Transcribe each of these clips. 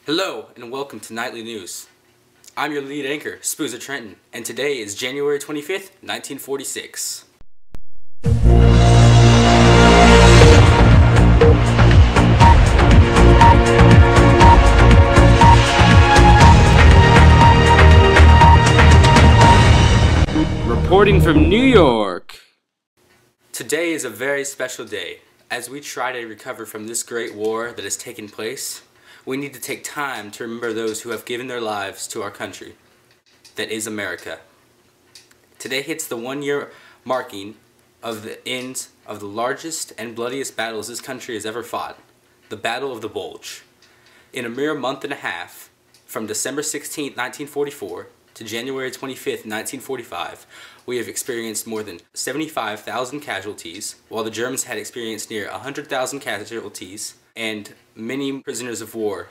Hello and welcome to Nightly News. I'm your lead anchor, Spuza Trenton, and today is January 25th, 1946. Reporting from New York. Today is a very special day. As we try to recover from this great war that has taken place, we need to take time to remember those who have given their lives to our country, that is America. Today hits the 1-year marking of the end of the largest and bloodiest battles this country has ever fought, the Battle of the Bulge. In a mere month and a half, from December 16, 1944 to January 25, 1945, we have experienced more than 75,000 casualties, while the Germans had experienced near 100,000 casualties and many prisoners of war.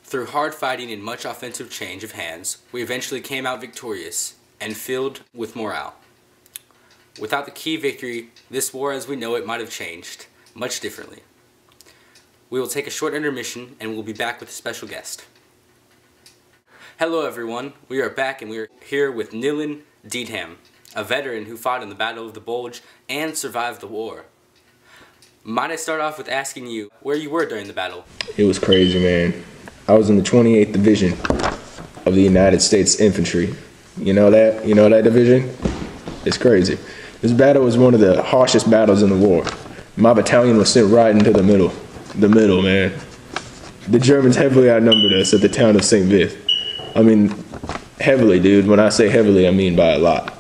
Through hard fighting and much offensive change of hands, we eventually came out victorious and filled with morale. Without the key victory, this war as we know it might have changed much differently. We will take a short intermission and we'll be back with a special guest. Hello everyone, we are back and we are here with Nilan Deedham, a veteran who fought in the Battle of the Bulge and survived the war. Might I start off with asking you where you were during the battle? It was crazy, man. I was in the 28th Division of the United States Infantry. You know that? You know that division? It's crazy. This battle was one of the harshest battles in the war. My battalion was sent right into the middle. The middle, man. The Germans heavily outnumbered us at the town of St. Vith. I mean, heavily, dude. When I say heavily, I mean by a lot.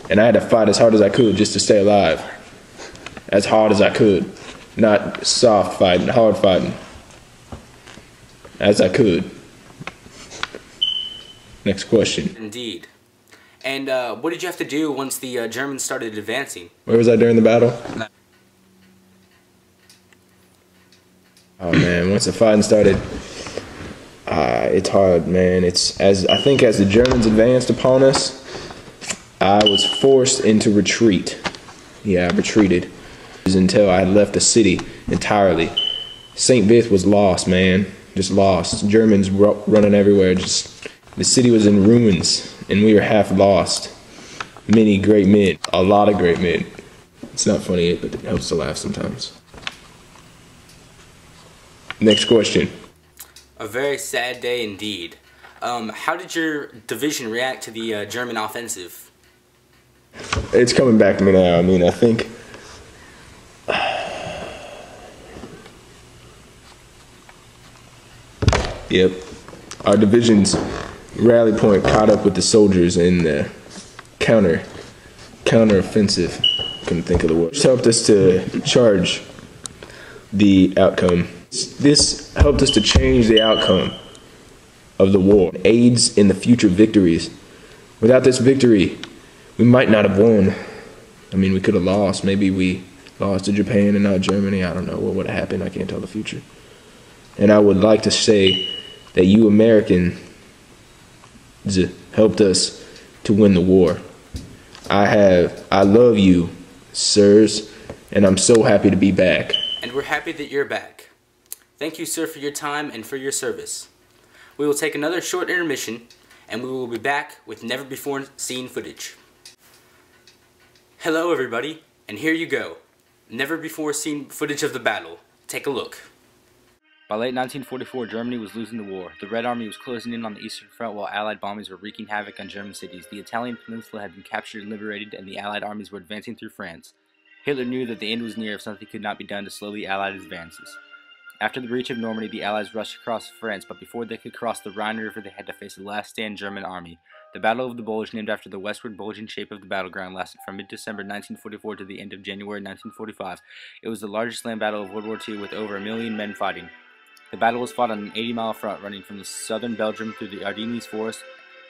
And I had to fight as hard as I could just to stay alive. As hard as I could. Not soft fighting, hard fighting. As I could. Next question. Indeed. And what did you have to do once the Germans started advancing? Where was I during the battle? Oh man, once the fighting started, it's hard, man. I think as the Germans advanced upon us, I was forced into retreat. Yeah, I retreated until I had left the city entirely. St. Vith was lost, man. Just lost. Germans running everywhere. The city was in ruins, and we were half lost. Many great men. A lot of great men. It's not funny, but it helps to laugh sometimes. Next question. A very sad day indeed. How did your division react to the German offensive? It's coming back to me now. I mean, I think yep. Our division's rally point caught up with the soldiers in the counter-offensive. Couldn't think of the word. This helped us to charge the outcome. This helped us to change the outcome of the war. It aids in the future victories. Without this victory, we might not have won. I mean, we could have lost. Maybe we lost to Japan and not Germany. I don't know what would have happened. I can't tell the future. And I would like to say that you Americans helped us to win the war. I love you, sirs, and I'm so happy to be back. And we're happy that you're back. Thank you, sir, for your time and for your service. We will take another short intermission, and we will be back with never-before-seen footage. Hello, everybody, and here you go. Never-before-seen footage of the battle. Take a look. By late 1944, Germany was losing the war. The Red Army was closing in on the Eastern Front while Allied bombings were wreaking havoc on German cities. The Italian peninsula had been captured and liberated, and the Allied armies were advancing through France. Hitler knew that the end was near if something could not be done to slow the Allied advances. After the breach of Normandy, the Allies rushed across France, but before they could cross the Rhine River, they had to face the last-stand German army. The Battle of the Bulge, named after the westward bulging shape of the battleground, lasted from mid-December 1944 to the end of January 1945. It was the largest land battle of World War II, with over 1 million men fighting. The battle was fought on an 80-mile front running from the southern Belgium through the Ardennes forest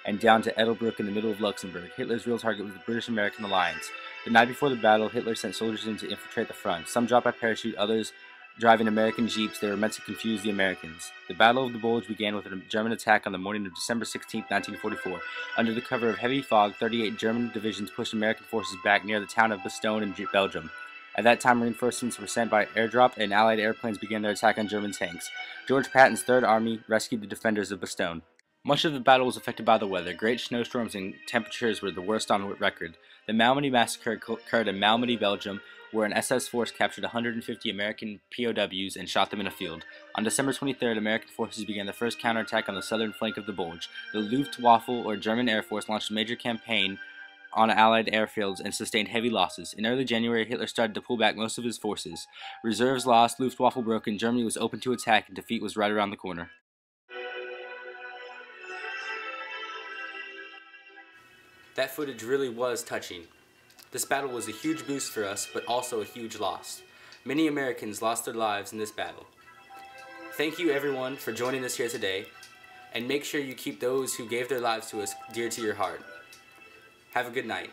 and down to Edelbruck in the middle of Luxembourg. Hitler's real target was the British-American alliance. The night before the battle, Hitler sent soldiers in to infiltrate the front. Some dropped by parachute, others driving American jeeps. They were meant to confuse the Americans. The Battle of the Bulge began with a German attack on the morning of December 16, 1944. Under the cover of heavy fog, 38 German divisions pushed American forces back near the town of Bastogne in Belgium. At that time, reinforcements were sent by airdrop, and Allied airplanes began their attack on German tanks. George Patton's Third Army rescued the defenders of Bastogne. Much of the battle was affected by the weather. Great snowstorms and temperatures were the worst on record. The Malmedy Massacre occurred in Malmedy, Belgium, where an SS force captured 150 American POWs and shot them in a field. On December 23rd, American forces began the first counterattack on the southern flank of the Bulge. The Luftwaffe, or German Air Force, launched a major campaign on Allied airfields and sustained heavy losses. In early January, Hitler started to pull back most of his forces. Reserves lost, Luftwaffe broke, and Germany was open to attack, and defeat was right around the corner. That footage really was touching. This battle was a huge boost for us, but also a huge loss. Many Americans lost their lives in this battle. Thank you everyone for joining us here today, and make sure you keep those who gave their lives to us dear to your heart. Have a good night.